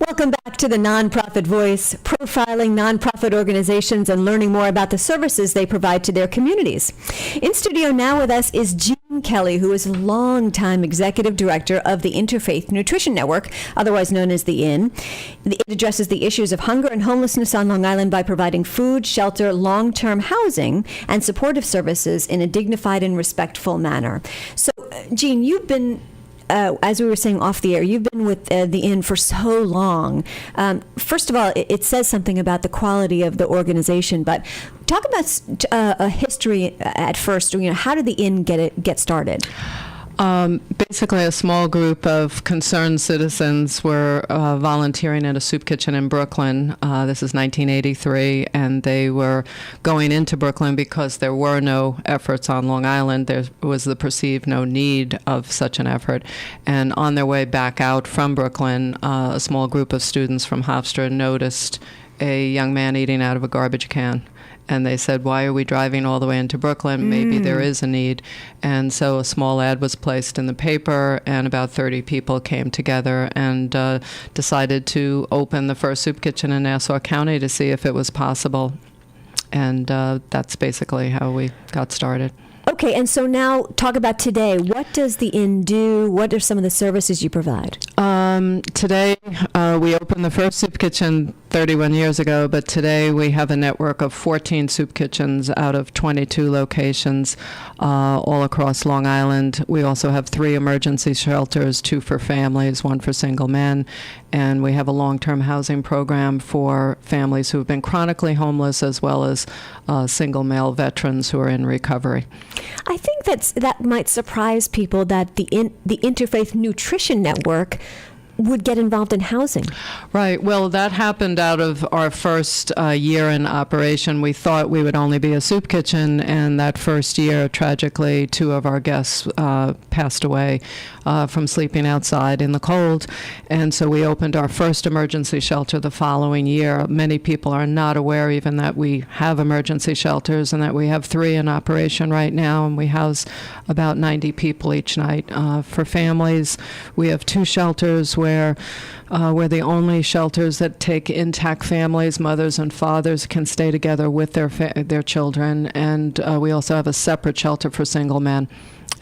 Welcome back to the Nonprofit Voice, profiling nonprofit organizations and learning more about the services they provide to their communities. In studio now with us is Jean Kelly, who is longtime executive director of the Interfaith Nutrition Network, otherwise known as the IN. It addresses the issues of hunger and homelessness on Long Island by providing food, shelter, long-term housing, and supportive services in a dignified and respectful manner. So, Jean, you've been as we were saying off the air, you've been with the Inn for so long. First of all, it says something about the quality of the organization, but talk about a history at first. How did the Inn get started? Basically, a small group of concerned citizens were volunteering at a soup kitchen in Brooklyn. This is 1983, and they were going into Brooklyn because there were no efforts on Long Island. There was the perceived no need of such an effort. And on their way back out from Brooklyn, a small group of students from Hofstra noticed a young man eating out of a garbage can. And they said, why are we driving all the way into Brooklyn? Maybe there is a need. And so a small ad was placed in the paper, and about 30 people came together and decided to open the first soup kitchen in Nassau County to see if it was possible. And that's basically how we got started. Okay, and so now talk about today. What does the Inn do? What are some of the services you provide? Today, we opened the first soup kitchen 31 years ago, but today we have a network of 14 soup kitchens out of 22 locations all across Long Island. We also have 3 emergency shelters, 2 for families, 1 for single men, and we have a long-term housing program for families who have been chronically homeless, as well as single male veterans who are in recovery. I think that might surprise people that the Interfaith Nutrition Network would get involved in housing. Right. Well, that happened out of our first year in operation. We thought we would only be a soup kitchen, and that first year, tragically, 2 of our guests passed away from sleeping outside in the cold. And so we opened our first emergency shelter the following year. Many people are not aware even that we have emergency shelters, and that we have 3 in operation right now, and we house about 90 people each night. For families, we have 2 shelters where we're the only shelters that take intact families. Mothers and fathers can stay together with their children, and we also have a separate shelter for single men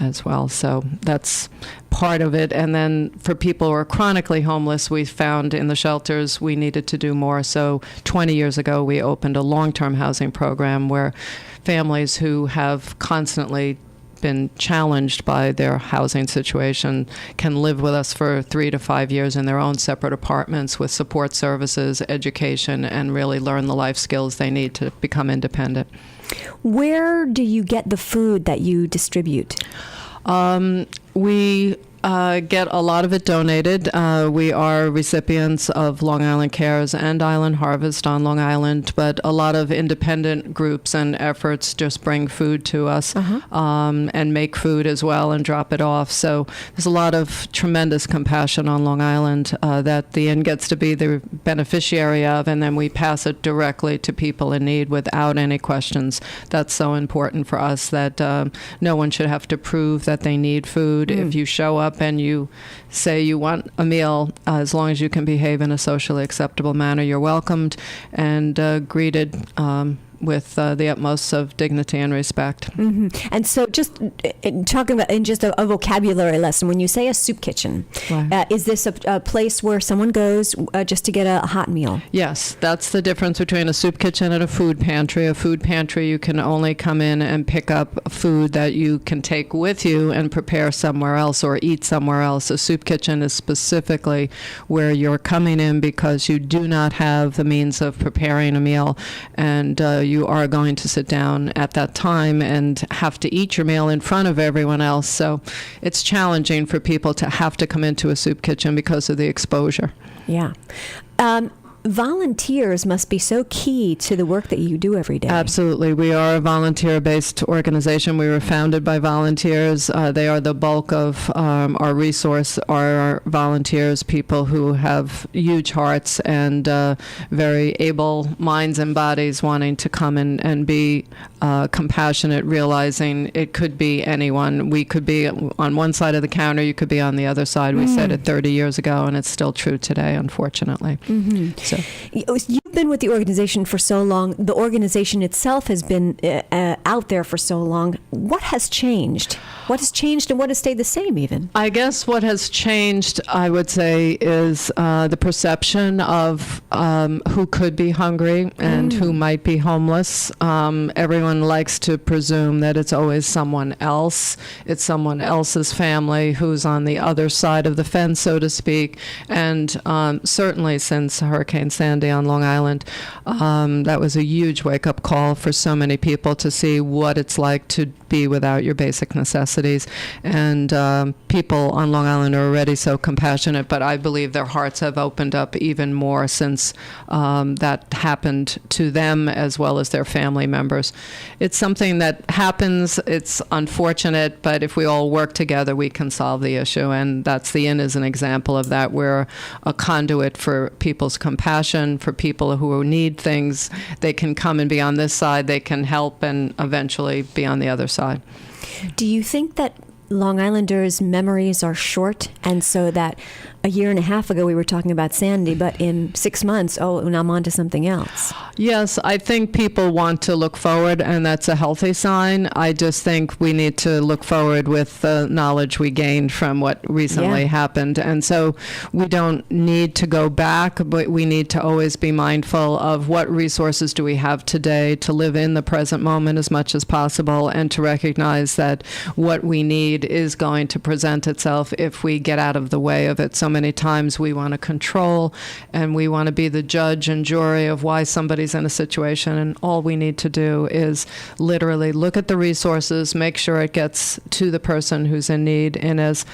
as well. So that's part of it. And then for people who are chronically homeless, we found in the shelters we needed to do more. So 20 years ago, we opened a long-term housing program where families who have constantly been challenged by their housing situation can live with us for 3 to 5 years in their own separate apartments with support services, education, and really learn the life skills they need to become independent. Where do you get the food that you distribute? We get a lot of it donated. We are recipients of Long Island Cares and Island Harvest on Long Island, but a lot of independent groups and efforts just bring food to us and make food as well and drop it off. So there's a lot of tremendous compassion on Long Island that the Inn gets to be the beneficiary of, and then we pass it directly to people in need without any questions. That's so important for us that no one should have to prove that they need food. If you show up and you say you want a meal, as long as you can behave in a socially acceptable manner, you're welcomed and greeted with the utmost of dignity and respect. And so just talking about in just a vocabulary lesson, when you say a soup kitchen, is this a place where someone goes just to get a hot meal? Yes, that's the difference between a soup kitchen and a food pantry. A food pantry, you can only come in and pick up food that you can take with you and prepare somewhere else or eat somewhere else. A soup kitchen is specifically where you're coming in because you do not have the means of preparing a meal, and you are going to sit down at that time and have to eat your meal in front of everyone else. So it's challenging for people to have to come into a soup kitchen because of the exposure. Yeah. volunteers must be so key to the work that you do every day. Absolutely. We are a volunteer-based organization. We were founded by volunteers. They are the bulk of our resource, our volunteers, people who have huge hearts and very able minds and bodies wanting to come and be compassionate, realizing it could be anyone. We could be on one side of the counter, you could be on the other side. We said it 30 years ago, and it's still true today, unfortunately. So. You've been with the organization for so long. The organization itself has been out there for so long. What has changed? What has changed and what has stayed the same even? I guess what has changed, I would say, is the perception of who could be hungry and who might be homeless. Everyone likes to presume that it's always someone else. It's someone else's family who's on the other side of the fence, so to speak. And certainly since Hurricane Sandy on Long Island, that was a huge wake-up call for so many people to see what it's like to be without your basic necessities. And people on Long Island are already so compassionate, but I believe their hearts have opened up even more since that happened to them as well as their family members. It's something that happens. It's unfortunate, but if we all work together, we can solve the issue. And that's the Inn is an example of that. We're a conduit for people's compassion, for people who need things. They can come and be on this side. They can help and eventually be on the other side. Do you think that Long Islanders' memories are short, and so that a year and a half ago we were talking about Sandy, but in 6 months, and I'm on to something else? Yes, I think people want to look forward, and that's a healthy sign. I just think we need to look forward with the knowledge we gained from what recently happened. And so we don't need to go back, but we need to always be mindful of what resources do we have today to live in the present moment as much as possible, and to recognize that what we need is going to present itself if we get out of the way of it. So many times we want to control and we want to be the judge and jury of why somebody's in a situation, and all we need to do is literally look at the resources, make sure it gets to the person who's in need in as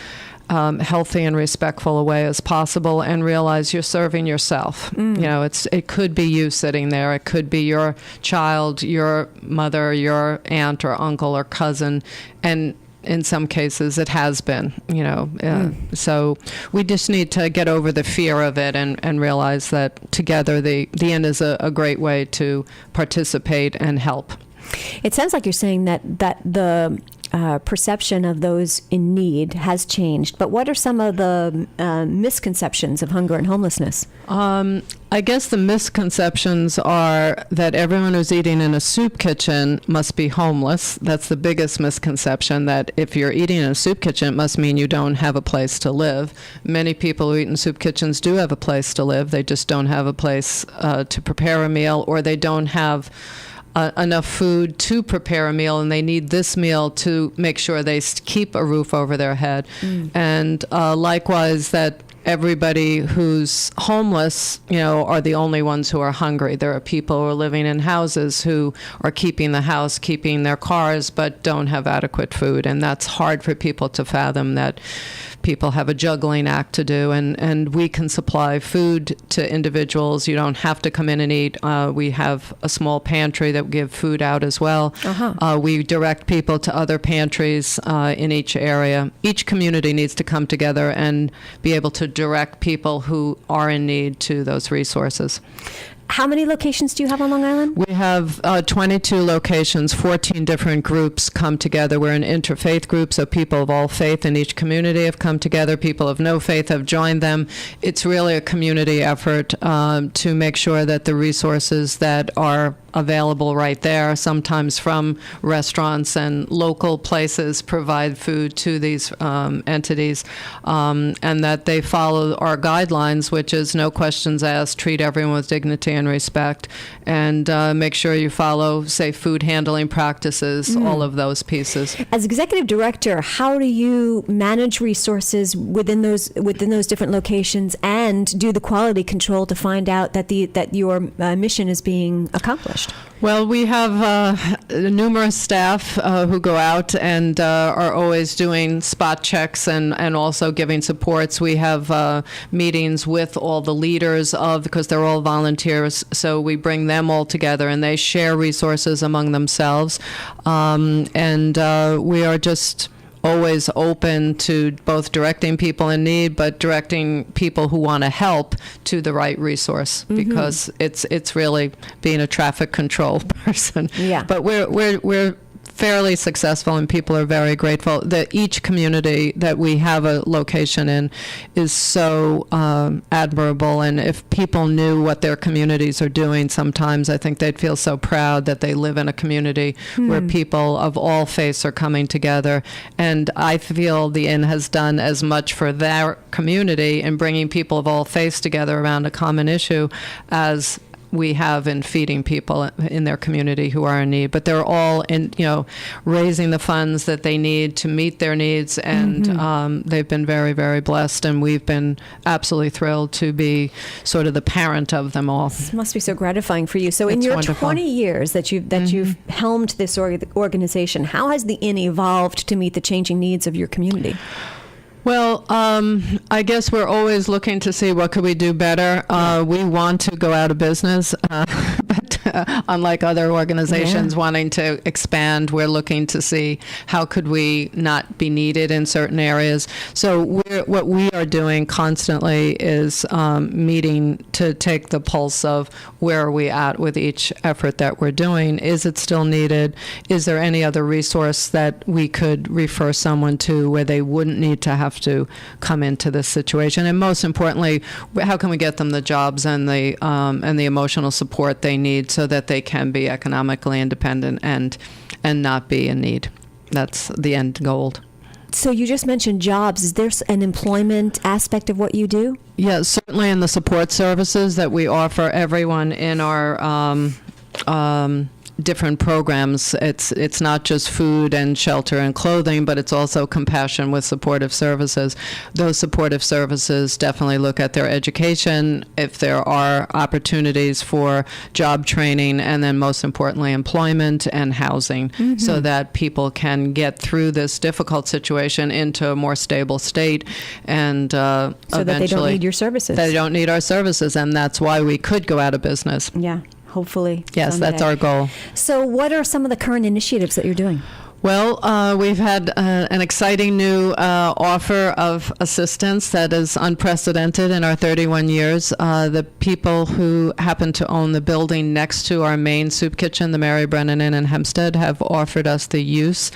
healthy and respectful a way as possible, and realize you're serving yourself. You know, it could be you sitting there, it could be your child, your mother, your aunt or uncle or cousin, and in some cases it has been, so we just need to get over the fear of it and realize that together the Inn is a great way to participate and help. It sounds like you're saying that the perception of those in need has changed, but what are some of the misconceptions of hunger and homelessness? I guess the misconceptions are that everyone who's eating in a soup kitchen must be homeless. That's the biggest misconception, that if you're eating in a soup kitchen, it must mean you don't have a place to live. Many people who eat in soup kitchens do have a place to live. They just don't have a place to prepare a meal, or they don't have enough food to prepare a meal, and they need this meal to make sure they keep a roof over their head. And likewise, that everybody who's homeless, are the only ones who are hungry. There are people who are living in houses who are keeping the house, keeping their cars, but don't have adequate food. And that's hard for people to fathom, that people have a juggling act to do, and we can supply food to individuals. You don't have to come in and eat. We have a small pantry that we give food out as well. We direct people to other pantries in each area. Each community needs to come together and be able to direct people who are in need to those resources. How many locations do you have on Long Island? We have 22 locations, 14 different groups come together. We're an interfaith group, so people of all faith in each community have come together. People of no faith have joined them. It's really a community effort to make sure that the resources that are available right there, sometimes from restaurants and local places, provide food to these entities, and that they follow our guidelines, which is no questions asked, treat everyone with dignity and respect, and make sure you follow safe food handling practices, all of those pieces. As executive director, how do you manage resources within those different locations and do the quality control to find out that your mission is being accomplished? accomplished? Well, we have numerous staff who go out and are always doing spot checks and also giving supports. We have meetings with all the leaders because they're all volunteers, so we bring them all together and they share resources among themselves. And we are just always open to both directing people in need, but directing people who want to help to the right resource, because it's really being a traffic control person. Yeah. But we're fairly successful, and people are very grateful that each community that we have a location in is so admirable. And if people knew what their communities are doing, sometimes I think they'd feel so proud that they live in a community where people of all faiths are coming together. And I feel the Inn has done as much for their community in bringing people of all faiths together around a common issue as we have in feeding people in their community who are in need. But they're all in, raising the funds that they need to meet their needs, and they've been very, very blessed, and we've been absolutely thrilled to be sort of the parent of them all. It must be so gratifying for you. So in It's your wonderful. 20 years that you've helmed this organization, how has the Inn evolved to meet the changing needs of your community? Well, I guess we're always looking to see what could we do better. We want to go out of business, but unlike other organizations wanting to expand, we're looking to see how could we not be needed in certain areas. So what we are doing constantly is meeting to take the pulse of where are we at with each effort that we're doing. Is it still needed? Is there any other resource that we could refer someone to where they wouldn't need to have to come into this situation? And most importantly, how can we get them the jobs and the emotional support they need so that they can be economically independent and not be in need? That's the end goal. So you just mentioned jobs. Is there an employment aspect of what you do? Yeah, certainly in the support services that we offer everyone in our different programs. It's not just food and shelter and clothing, but it's also compassion with supportive services. Those supportive services definitely look at their education, if there are opportunities for job training, and then most importantly, employment and housing, so that people can get through this difficult situation into a more stable state, and So that they don't need your services. They don't need our services, and that's why we could go out of business. Yeah, hopefully. Yes, someday. that's our goal. So what are some of the current initiatives that you're doing? Well, we've had an exciting new offer of assistance that is unprecedented in our 31 years. The people who happen to own the building next to our main soup kitchen, the Mary Brennan Inn in Hempstead, have offered us the use,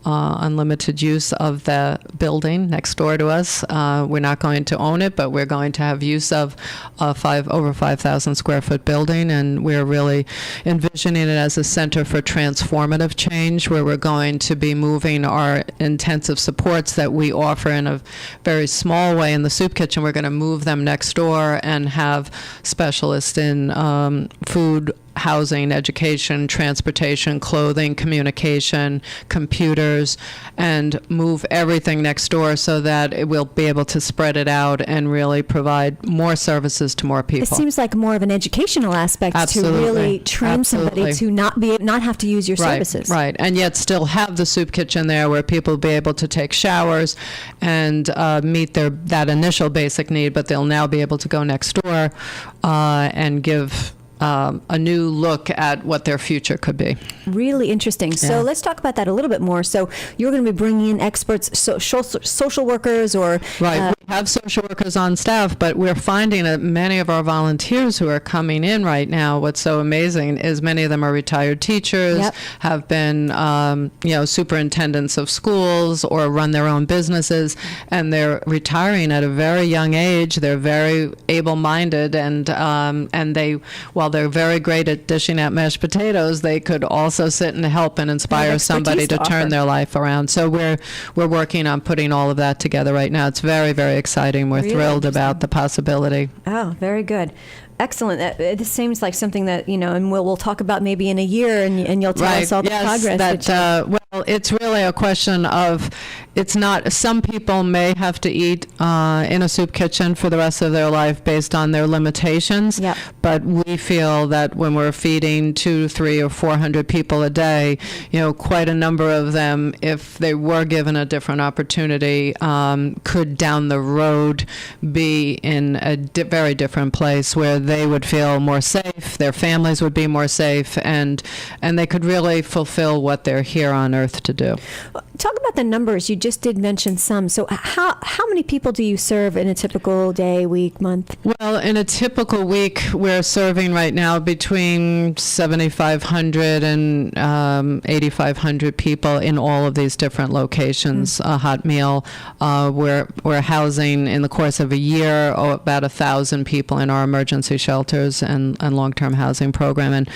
unlimited use of the building next door to us. We're not going to own it, but we're going to have use of over 5,000 square foot building, and we're really envisioning it as a center for transformative change, where we're going to be moving our intensive supports that we offer in a very small way in the soup kitchen. We're going to move them next door and have specialists in food, housing, education, transportation, clothing, communication, computers, and move everything next door so that it will be able to spread it out and really provide more services to more people. It seems like more of an educational aspect Absolutely. to really train somebody to not have to use your services. Right, and yet still have the soup kitchen there where people will be able to take showers and meet that initial basic need, but they'll now be able to go next door and give a new look at what their future could be. Really interesting. So Yeah. let's talk about that a little bit more. So you're going to be bringing in experts, social workers, or Right. We have social workers on staff, but we're finding that many of our volunteers who are coming in right now, what's so amazing is many of them are retired teachers, Yep. have been, superintendents of schools or run their own businesses, and they're retiring at a very young age. They're very able-minded, and they, while they're very great at dishing out mashed potatoes, they could also sit and help and inspire expertise somebody to to turn offer. their life around. So we're working on putting all of that together right now. It's very, very exciting. We're Really thrilled interesting. about the possibility. Oh, very good. Excellent. This seems like something that, and we'll talk about maybe in a year, and you'll tell us all the progress. Well, Well, it's really a question of, it's not, some people may have to eat in a soup kitchen for the rest of their life based on their limitations. Yep. But we feel that when we're feeding 200, 300, or 400 people a day, quite a number of them, if they were given a different opportunity, could down the road be in a very different place where they would feel more safe, their families would be more safe, and they could really fulfill what they're here on earth to do. Talk about the numbers. You just did mention some. So how many people do you serve in a typical day, week, month? Well, in a typical week, we're serving right now between 7,500 and 8,500 people in all of these different locations. A hot meal. We're housing in the course of a year about 1,000 people in our emergency shelters and long-term housing program. And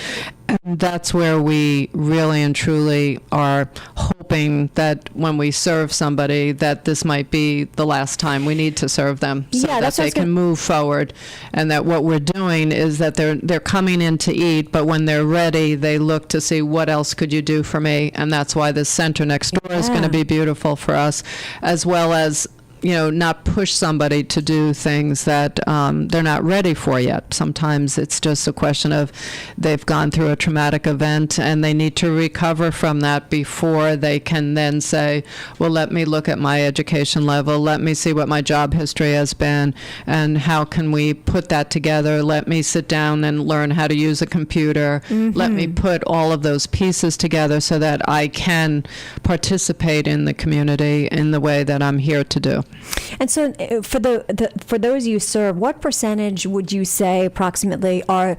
that's where we really and truly are hoping that when we serve somebody, that this might be the last time we need to serve them, so that they can move forward. And that what we're doing is that they're coming in to eat, but when they're ready, they look to see what else could you do for me. And that's why this center next door is going to be beautiful for us, as well as not push somebody to do things that they're not ready for yet. Sometimes it's just a question of they've gone through a traumatic event and they need to recover from that before they can then say, well, let me look at my education level, let me see what my job history has been, and how can we put that together. Let me sit down and learn how to use a computer. Let me put all of those pieces together so that I can participate in the community in the way that I'm here to do. And so for for those you serve, what percentage would you say approximately are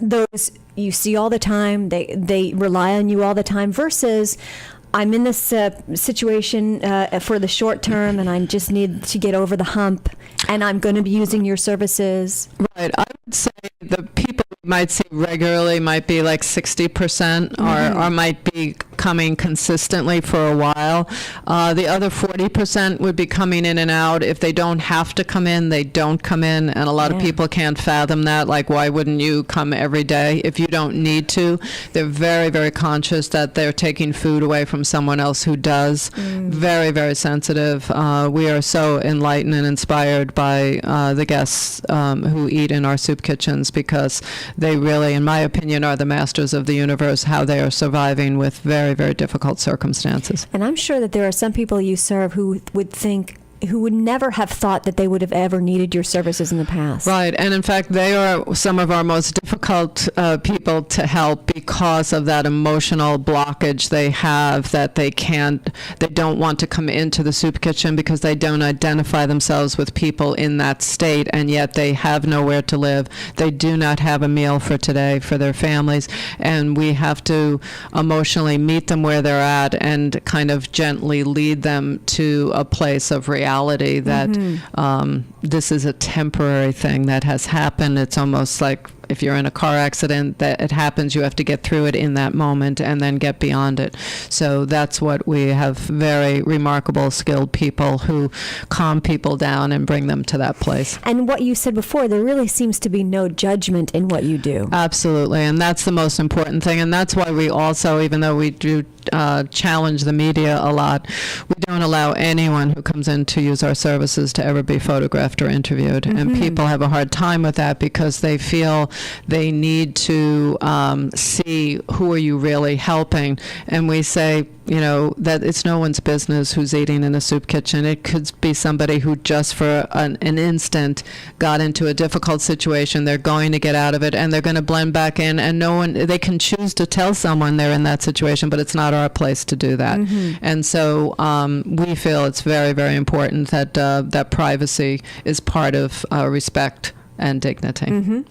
those you see all the time, they rely on you all the time, versus I'm in this situation for the short term and I just need to get over the hump and I'm going to be using your services? Right. I would say the people we might see regularly might be like 60% or might be coming consistently for a while. The other 40% would be coming in and out. If they don't have to come in, they don't come in. And a lot of people can't fathom that. Like, why wouldn't you come every day if you don't need to? They're very, very conscious that they're taking food away from someone else who does. Very, very sensitive. We are so enlightened and inspired by the guests who eat in our soup kitchens, because they really, in my opinion, are the masters of the universe, how they are surviving with very, very difficult circumstances. And I'm sure that there are some people you serve who would never have thought that they would have ever needed your services in the past. Right, and in fact, they are some of our most difficult people to help because of that emotional blockage they have, that they don't want to come into the soup kitchen because they don't identify themselves with people in that state, and yet they have nowhere to live. They do not have a meal for today for their families, and we have to emotionally meet them where they're at and kind of gently lead them to a place of reality that this is a temporary thing that has happened. It's almost like if you're in a car accident, that it happens, you have to get through it in that moment and then get beyond it. So that's what we have, very remarkable, skilled people who calm people down and bring them to that place. And what you said before, there really seems to be no judgment in what you do. Absolutely, and that's the most important thing. And that's why we also, even though we do challenge the media a lot, we don't allow anyone who comes in to use our services to ever be photographed or interviewed. And people have a hard time with that because they feel they need to see who are you really helping. And we say, that it's no one's business who's eating in a soup kitchen. It could be somebody who just for an instant got into a difficult situation. They're going to get out of it and they're going to blend back in, and they can choose to tell someone they're in that situation, but it's not our place to do that. And so we feel it's very, very important that that privacy is part of respect and dignity.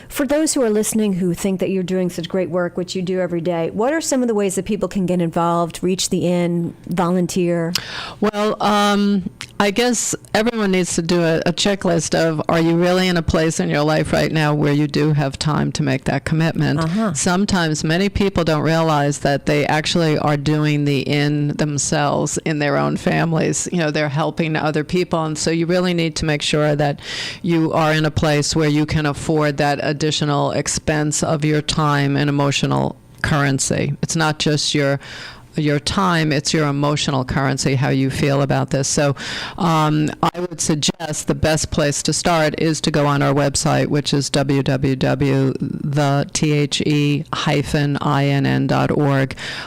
For those who are listening who think that you're doing such great work, which you do every day, what are some of the ways that people can get involved, reach the inn, volunteer? Well, I guess everyone needs to do a checklist of, are you really in a place in your life right now where you do have time to make that commitment? Sometimes many people don't realize that they actually are doing the inn themselves in their own families. They're helping other people. And so you really need to make sure that you are in a place where you can afford that additional expense of your time and emotional currency. It's not just your your time, it's your emotional currency, how you feel about this. So I would suggest the best place to start is to go on our website, which is www.the-inn.org.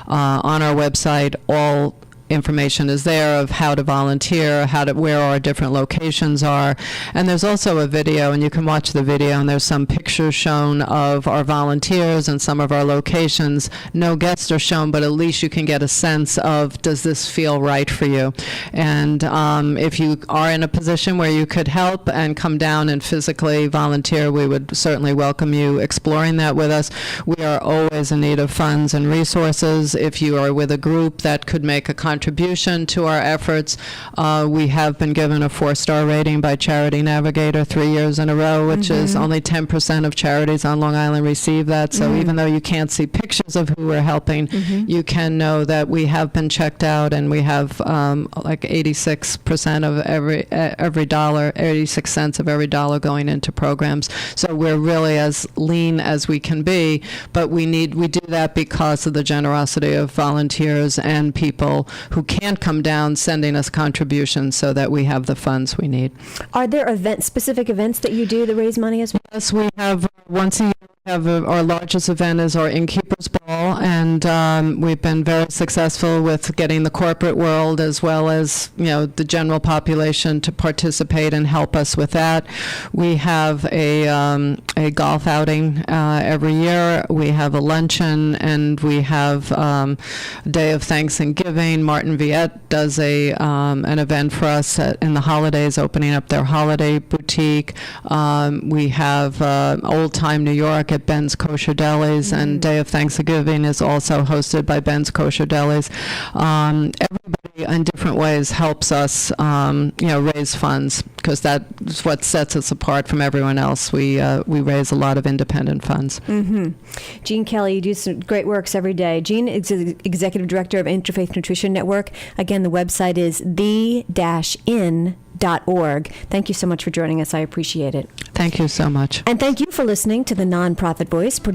On our website, all information is there of how to volunteer, where our different locations are. And there's also a video, and you can watch the video, and there's some pictures shown of our volunteers and some of our locations. No guests are shown, but at least you can get a sense of, does this feel right for you? And if you are in a position where you could help and come down and physically volunteer, we would certainly welcome you exploring that with us. We are always in need of funds and resources. If you are with a group that could make a contribution to our efforts, we have been given a 4-star rating by Charity Navigator 3 years in a row, which is only 10% of charities on Long Island receive that. So even though you can't see pictures of who we're helping, you can know that we have been checked out, and we have like 86% of every dollar, 86 cents of every dollar going into programs. So we're really as lean as we can be, but we do that because of the generosity of volunteers and people who can't come down sending us contributions so that we have the funds we need. Are there specific events that you do that raise money as well? Yes, we have once a year. Our largest event is our Innkeepers Ball, and we've been very successful with getting the corporate world as well as the general population to participate and help us with that. We have a golf outing every year. We have a luncheon, and we have Day of Thanksgiving. Martin Viette does an event for us in the holidays, opening up their holiday boutique. We have Old Time New York at Ben's Kosher Delis, and Day of Thanksgiving is also hosted by Ben's Kosher Delis. Everybody in different ways helps us, raise funds, because that's what sets us apart from everyone else. We raise a lot of independent funds. Jean Kelly, you do some great works every day. Jean is the Executive Director of Interfaith Nutrition Network. Again, the website is the-in.org. Thank you so much for joining us. I appreciate it. Thank you so much. And thank you for listening to the Nonprofit Voice, produced